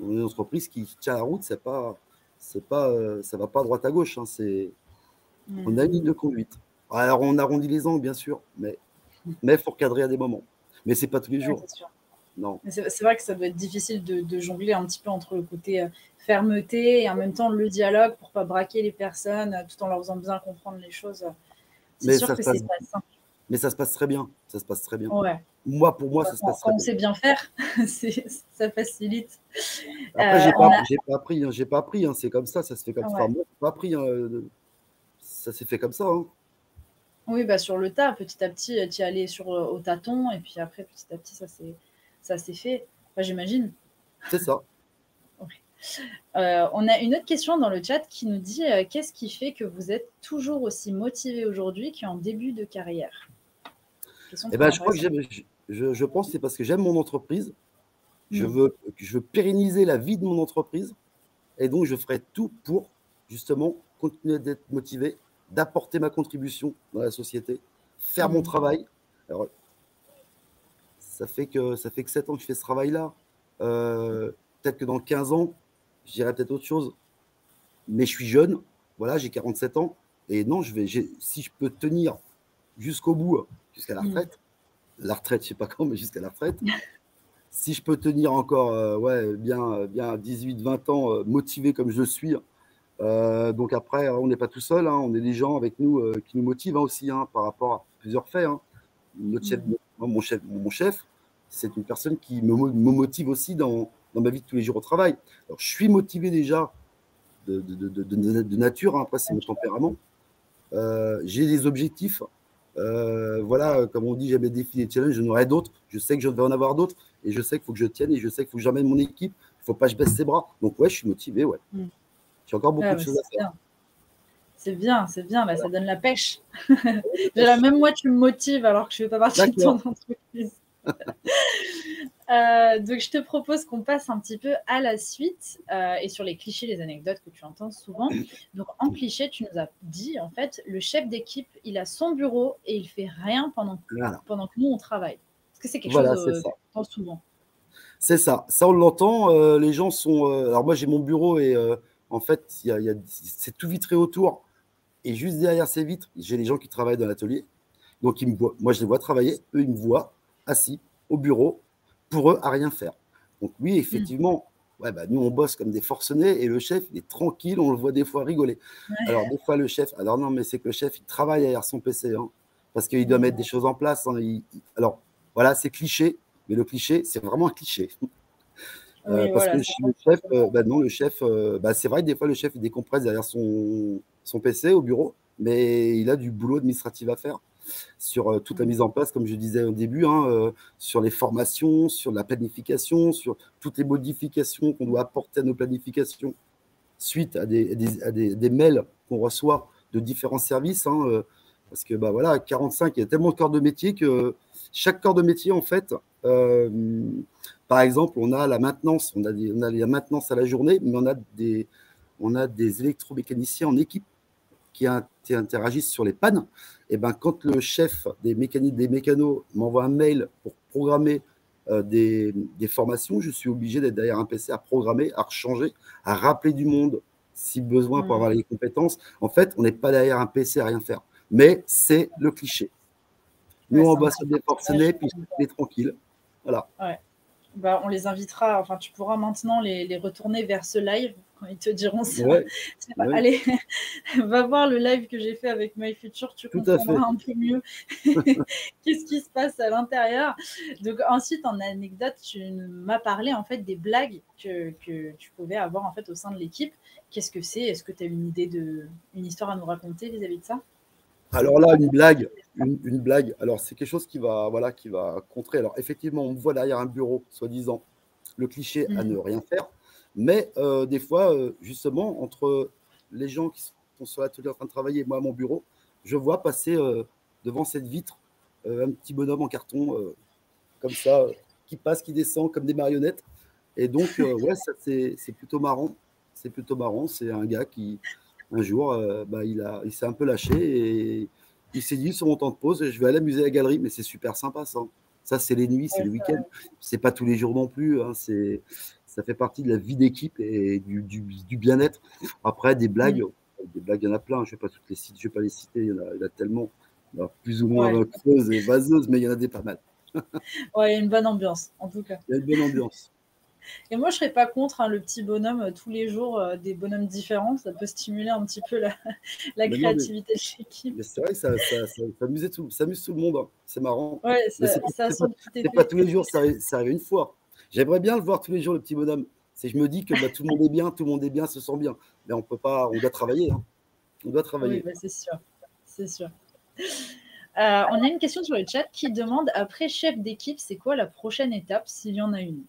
Une entreprise qui tient la route, ça va pas à droite à gauche. Hein, on a une ligne de conduite. Alors, on arrondit les angles, bien sûr, mais il faut recadrer à des moments. Mais c'est pas tous les jours. C'est sûr. Non. C'est vrai que ça doit être difficile de jongler un petit peu entre le côté fermeté et en même temps le dialogue pour pas braquer les personnes tout en leur faisant bien comprendre les choses. C'est sûr que c'est pas simple. Mais ça se passe très bien. Ça se passe très bien. Ouais. Pour moi, ça se passe très bien. Quand on sait bien faire, ça facilite. Après, j'ai pas appris. Hein, c'est comme ça se fait comme ça. Enfin, moi, j'ai pas appris. Ça s'est fait comme ça. Hein. Oui, bah sur le tas, petit à petit, tu y allais au tâton, et puis après, petit à petit, ça s'est fait. Enfin, j'imagine. C'est ça. On a une autre question dans le chat qui nous dit qu'est-ce qui fait que vous êtes toujours aussi motivé aujourd'hui qu'en début de carrière? Eh ben, je crois que je pense que c'est parce que j'aime mon entreprise. Je veux pérenniser la vie de mon entreprise. Et donc, je ferai tout pour, justement, continuer d'être motivé, d'apporter ma contribution dans la société, faire mon travail. Alors, ça fait que 7 ans que je fais ce travail-là. Peut-être que dans 15 ans, je dirais peut-être autre chose. Mais je suis jeune, voilà, j'ai 47 ans. Et non, si je peux tenir jusqu'au bout, jusqu'à la retraite, je ne sais pas quand, mais jusqu'à la retraite, si je peux tenir encore bien 18-20 ans motivé comme je le suis, donc après, on n'est pas tout seul, hein, on est des gens avec nous qui nous motivent aussi par rapport à plusieurs faits. Notre chef, mon chef, c'est une personne qui me motive aussi dans ma vie de tous les jours au travail. Alors, je suis motivé déjà de nature, après c'est mon tempérament. J'ai des objectifs. Voilà, comme on dit, j'aime les défis, les challenges, j'en aurai d'autres. Je sais que je vais en avoir d'autres et je sais qu'il faut que je tienne et je sais qu'il faut que j'emmène mon équipe. Il ne faut pas que je baisse ses bras. Donc, ouais, je suis motivé, ouais. J'ai encore beaucoup de choses à faire. C'est bien, bah, ça donne la pêche. Même moi, tu me motives alors que je ne fais pas partie de ton entreprise. Donc, je te propose qu'on passe un petit peu à la suite et sur les clichés, les anecdotes que tu entends souvent. Donc, en cliché, tu nous as dit, en fait, le chef d'équipe, il a son bureau et il fait rien pendant que nous, on travaille. Est-ce que c'est quelque chose que tu entends souvent? C'est ça. Ça, on l'entend. Les gens sont... alors, moi, j'ai mon bureau et en fait, c'est tout vitré autour. Et juste derrière ces vitres, j'ai les gens qui travaillent dans l'atelier. Donc, ils me voient. Moi, je les vois travailler. Eux, ils me voient assis au bureau, pour eux, à rien faire. Donc, oui, effectivement, nous, on bosse comme des forcenés et le chef, il est tranquille. On le voit des fois rigoler. Alors, des fois, le chef... Alors, non, mais c'est que le chef, il travaille derrière son PC parce qu'il doit mettre des choses en place. Alors, voilà, c'est cliché. Mais le cliché, c'est vraiment un cliché. Parce que le chef, le chef, c'est vrai que des fois, le chef, il décompresse derrière son PC au bureau, mais il a du boulot administratif à faire sur toute la mise en place, comme je disais au début, sur les formations, sur la planification, sur toutes les modifications qu'on doit apporter à nos planifications suite à des mails qu'on reçoit de différents services. Parce que, 45, il y a tellement de corps de métier que chaque corps de métier, en fait, par exemple, on a la maintenance, on a la maintenance à la journée, mais on a des électromécaniciens en équipe qui interagissent sur les pannes. Et quand le chef des mécanos m'envoie un mail pour programmer des formations, je suis obligé d'être derrière un PC à programmer, à rechanger, à rappeler du monde si besoin pour avoir les compétences. En fait, on n'est pas derrière un PC à rien faire. Mais c'est le cliché. Nous, on bosse des forcenés, puis on est tranquille. Voilà. Ouais. On les invitera, enfin, tu pourras maintenant les retourner vers ce live quand ils te diront ça. Allez, va voir le live que j'ai fait avec MyFuture, tu comprendras un peu mieux qu'est-ce qui se passe à l'intérieur. Donc ensuite, en anecdote, tu m'as parlé en fait des blagues que tu pouvais avoir en fait au sein de l'équipe. Qu'est-ce que c'est? Est-ce que tu as une histoire à nous raconter vis-à-vis de ça? Alors là, une blague. Alors, c'est quelque chose qui va contrer. Alors, effectivement, on me voit derrière un bureau, soi-disant, le cliché à ne rien faire. Mais des fois, justement, entre les gens qui sont sur l'atelier en train de travailler et moi à mon bureau, je vois passer devant cette vitre un petit bonhomme en carton, comme ça, qui passe, qui descend, comme des marionnettes. Et donc, ça, c'est plutôt marrant. C'est plutôt marrant. C'est un gars qui... Un jour, il s'est un peu lâché et il s'est dit sur mon temps de pause, je vais aller amuser à la galerie, mais c'est super sympa ça. Ça, c'est les nuits, c'est le week-end. C'est pas tous les jours non plus. Ça fait partie de la vie d'équipe et du bien-être. Après, des blagues, il y en a plein. Je ne vais pas les citer. Il y en a tellement, plus ou moins creuses et vaseuses, mais il y en a des pas mal. Il y a une bonne ambiance, en tout cas. Il y a une bonne ambiance. Et moi, je ne serais pas contre le petit bonhomme tous les jours, des bonhommes différents. Ça peut stimuler un petit peu la créativité de l'équipe. Mais c'est vrai que ça amuse tout le monde. C'est marrant. Ouais, c'est pas tous les jours, ça arrive une fois. J'aimerais bien le voir tous les jours, le petit bonhomme. Je me dis que tout le monde est bien, se sent bien. Mais on peut pas, on doit travailler. On doit travailler. Oui, c'est sûr. C'est sûr. On a une question sur le chat qui demande, après chef d'équipe, c'est quoi la prochaine étape, s'il y en a une?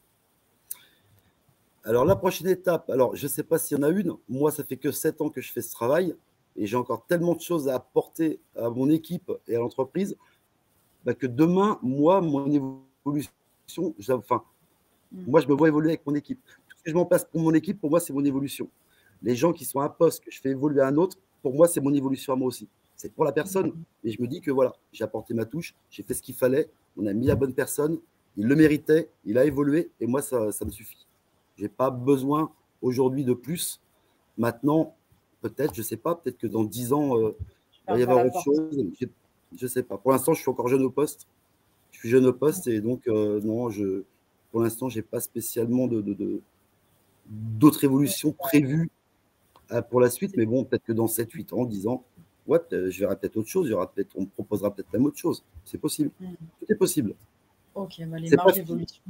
Alors, la prochaine étape, je ne sais pas s'il y en a une. Moi, ça fait que 7 ans que je fais ce travail et j'ai encore tellement de choses à apporter à mon équipe et à l'entreprise que demain, moi, mon évolution, moi, je me vois évoluer avec mon équipe. Tout ce que je m'en place pour mon équipe, pour moi, c'est mon évolution. Les gens qui sont à un poste que je fais évoluer à un autre, pour moi, c'est mon évolution à moi aussi. C'est pour la personne, mais je me dis que voilà, j'ai apporté ma touche, j'ai fait ce qu'il fallait, on a mis la bonne personne, il le méritait, il a évolué, et moi, ça me suffit. Je n'ai pas besoin aujourd'hui de plus. Maintenant, peut-être, je ne sais pas, peut-être que dans 10 ans, il va y Ferme pas avoir la autre porte. chose. Je ne sais pas. Pour l'instant, je suis encore jeune au poste. Je suis jeune au poste et donc, non, pour l'instant, je n'ai pas spécialement d'autres évolutions prévues pour la suite. Mais bon, peut-être que dans 7, 8 ans, 10 ans, ouais, je verrai peut-être autre chose. On me proposera peut-être même autre chose. C'est possible. Tout est possible. Ok, bah, les C'est pas marges fini. d'évolution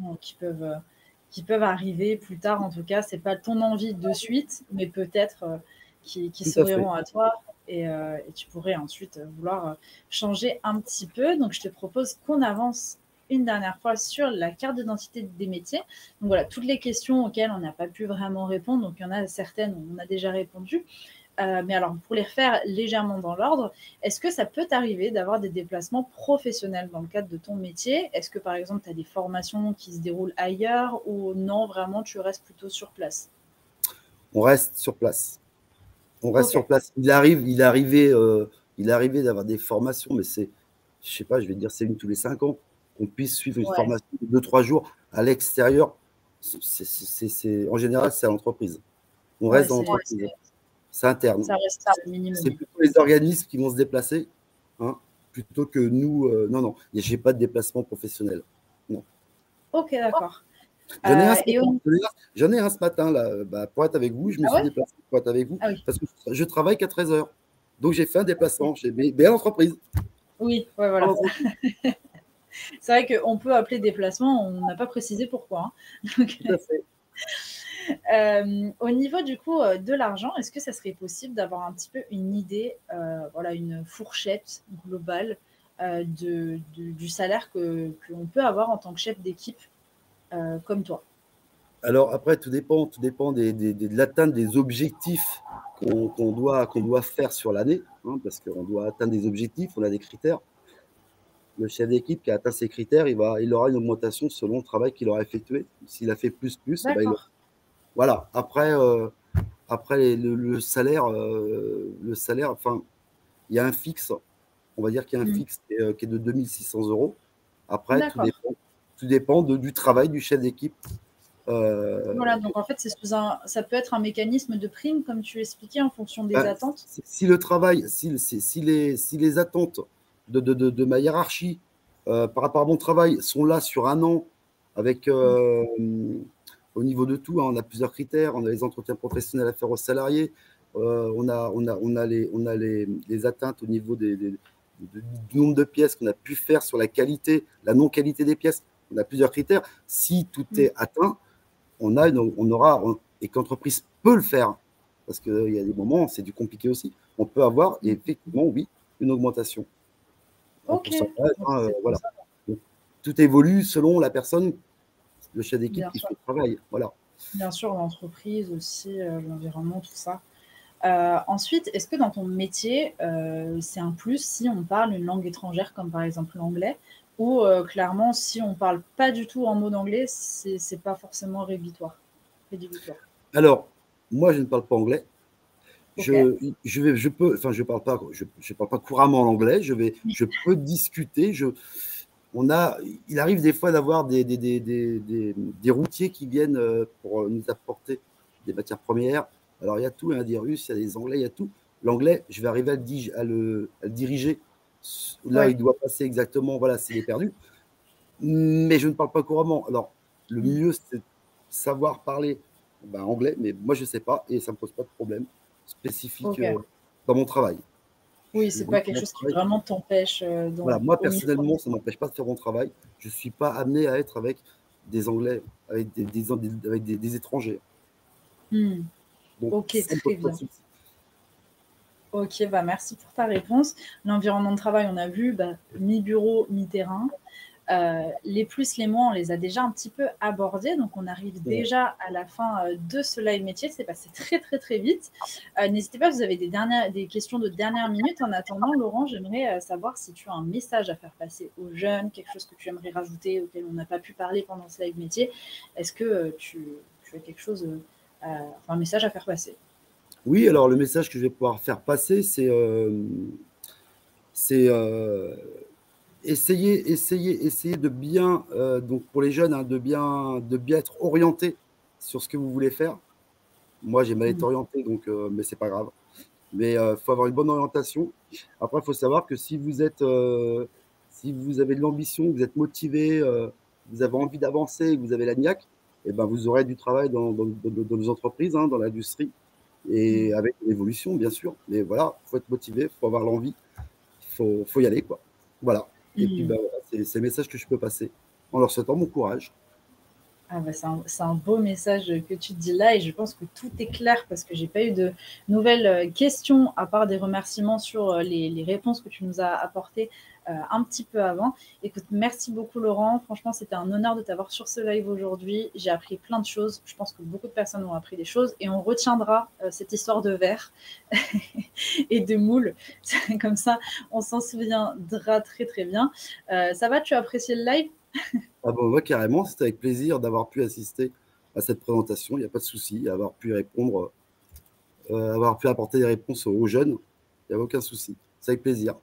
qui peuvent arriver plus tard, en tout cas, c'est pas ton envie de suite, mais peut-être qui Tout à fait. s'ouvriront à toi et tu pourrais ensuite vouloir changer un petit peu. Donc, je te propose qu'on avance une dernière fois sur la carte d'identité des métiers. Donc voilà, toutes les questions auxquelles on n'a pas pu vraiment répondre, donc il y en a certaines où on a déjà répondu. Mais alors, pour les refaire légèrement dans l'ordre, est-ce que ça peut t'arriver d'avoir des déplacements professionnels dans le cadre de ton métier? Est-ce que, par exemple, tu as des formations qui se déroulent ailleurs ou non, vraiment, tu restes plutôt sur place? On reste sur place. On reste Ok, sur place. Il est arrivé d'avoir des formations, mais je sais pas, je vais dire, c'est une tous les 5 ans qu'on puisse suivre une ouais, formation de 2, 3 jours à l'extérieur. En général, c'est à l'entreprise. On reste ouais, dans l'entreprise. C'est interne. ça reste le C'est minimum. plutôt les organismes qui vont se déplacer, hein, plutôt que nous. Non, non, je n'ai pas de déplacement professionnel. Non. Ok, d'accord. J'en ai un ce Et matin. J'en ai un ce matin, là. Pour être avec vous, je me Ah suis ouais? déplacé pour être avec vous Ah oui, parce que je travaille qu'à 13 heures. Donc, j'ai fait un déplacement mais à l'entreprise. oui, ouais, À voilà. l'entreprise, C'est vrai qu'on peut appeler déplacement, on n'a pas précisé pourquoi, hein. Donc, tout à fait. au niveau du coup de l'argent, est-ce que ça serait possible d'avoir un petit peu une idée, voilà, une fourchette globale du salaire qu'on peut avoir en tant que chef d'équipe comme toi? Alors, après, tout dépend de l'atteinte des objectifs qu'on doit faire sur l'année, hein, parce qu'on doit atteindre des objectifs, on a des critères. Le chef d'équipe qui a atteint ces critères, il aura une augmentation selon le travail qu'il aura effectué. S'il a fait plus, eh ben, D'accord. voilà. Après le salaire, enfin, il y a un fixe, on va dire qu'il y a un Mmh. fixe qui est de 2600 euros. Après, D'accord. tout dépend du travail du chef d'équipe. Voilà, donc en fait, ça peut être un mécanisme de prime, comme tu expliquais, en fonction des Ben, attentes? si le travail, si les attentes de ma hiérarchie par rapport à mon travail sont là sur un an, avec Mmh. au niveau de tout, hein, on a plusieurs critères, on a les entretiens professionnels à faire aux salariés, on a les atteintes au niveau du nombre de pièces qu'on a pu faire sur la qualité, la non-qualité des pièces. On a plusieurs critères. Si tout Mmh. est atteint, et que l'entreprise peut le faire, parce qu'il y a des moments, c'est du compliqué aussi, on peut avoir, et Mmh. effectivement, oui, une augmentation en OK, pourcentage, donc hein, c'est bon voilà. ça, Donc, tout évolue selon la personne, le chef d'équipe bien qui sûr. fait le travail. Voilà. Bien sûr, l'entreprise aussi, l'environnement, tout ça. Ensuite, est-ce que dans ton métier, c'est un plus si on parle une langue étrangère comme par exemple l'anglais ou clairement si on parle pas du tout un mot d'anglais, c'est pas forcément rédhibitoire? Alors, moi, je ne parle pas anglais. OK. Je parle pas couramment l'anglais. Oui. Je peux discuter. Il arrive des fois d'avoir des routiers qui viennent pour nous apporter des matières premières. Alors, il y a tout, hein, des Russes, il y a des Anglais, il y a tout. L'anglais, je vais arriver à le diriger. Là, Ouais. il doit passer exactement, voilà, s'il est perdu. Mais je ne parle pas couramment. Alors, le Mmh. mieux, c'est de savoir parler anglais, mais moi, je ne sais pas et ça ne me pose pas de problème spécifique OK. dans mon travail. Oui, Dans c'est pas quelque mon chose qui travail, vraiment t'empêche, voilà, dans moi, au niveau personnellement, ça ne professionnel. m'empêche pas de faire mon travail. Je ne suis pas amené à être avec des Anglais, avec des étrangers. Mmh. Donc, OK, ça ne me très pose pas de bien. souci. OK, bah, merci pour ta réponse. L'environnement de travail, on a vu, bah, mi-bureau, mi-terrain. Les plus, les moins, on les a déjà un petit peu abordés, donc on arrive Ouais. déjà à la fin de ce live métier. C'est passé très très très vite. N'hésitez pas, vous avez des questions de dernière minute. En attendant, Laurent, j'aimerais savoir si tu as un message à faire passer aux jeunes, quelque chose que tu aimerais rajouter auquel on n'a pas pu parler pendant ce live métier. Est-ce que tu as quelque chose, enfin, un message à faire passer? Oui, alors le message que je vais pouvoir faire passer, c'est essayer de bien, donc pour les jeunes, hein, de bien être orienté sur ce que vous voulez faire. Moi, j'ai mal été Mmh. orienté, donc, mais c'est pas grave. Mais il faut avoir une bonne orientation. Après, il faut savoir que si vous avez de l'ambition, vous êtes motivé, vous avez envie d'avancer, vous avez la niaque, et ben, vous aurez du travail dans nos entreprises, hein, dans l'industrie, et Mmh. avec une évolution, bien sûr. Mais voilà, il faut être motivé, il faut avoir l'envie, il faut y aller, quoi. Voilà. Et puis, ben, Mmh. voilà, c'est le message que je peux passer en leur souhaitant bon courage. Ah bah, c'est un beau message que tu dis là et je pense que tout est clair parce que j'ai pas eu de nouvelles questions à part des remerciements sur les réponses que tu nous as apportées un petit peu avant. Écoute, merci beaucoup Laurent. Franchement, c'était un honneur de t'avoir sur ce live aujourd'hui. J'ai appris plein de choses. Je pense que beaucoup de personnes ont appris des choses et on retiendra cette histoire de verre et de moule. Comme ça, on s'en souviendra très très bien. Ça va, tu as apprécié le live? Ah bah, ouais, carrément, c'était avec plaisir d'avoir pu assister à cette présentation. Il n'y a pas de souci, avoir pu répondre, avoir pu apporter des réponses aux jeunes, il n'y a aucun souci. C'est avec plaisir.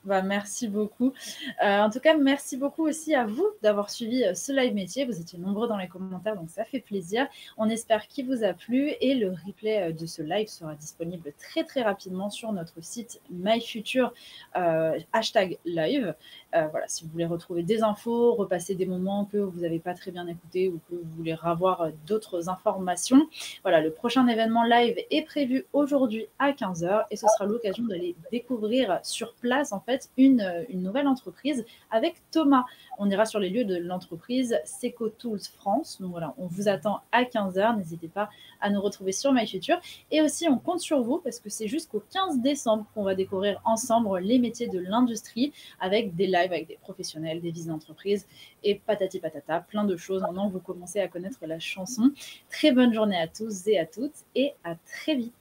Bah, merci beaucoup. En tout cas, merci beaucoup aussi à vous d'avoir suivi ce live métier. Vous étiez nombreux dans les commentaires, donc ça fait plaisir. On espère qu'il vous a plu et le replay de ce live sera disponible très très rapidement sur notre site MyFuture #live. Voilà, si vous voulez retrouver des infos, repasser des moments que vous n'avez pas très bien écoutés ou que vous voulez revoir d'autres informations. Voilà, le prochain événement live est prévu aujourd'hui à 15h et ce sera l'occasion d'aller découvrir sur place en fait une nouvelle entreprise avec Thomas. On ira sur les lieux de l'entreprise Seco Tools France. Donc voilà, on vous attend à 15h. N'hésitez pas à nous retrouver sur MyFuture. Et aussi, on compte sur vous parce que c'est jusqu'au 15 décembre qu'on va découvrir ensemble les métiers de l'industrie avec des lives avec des professionnels, des visites d'entreprise et patati patata, plein de choses. Maintenant, vous commencez à connaître la chanson. Très bonne journée à tous et à toutes et à très vite.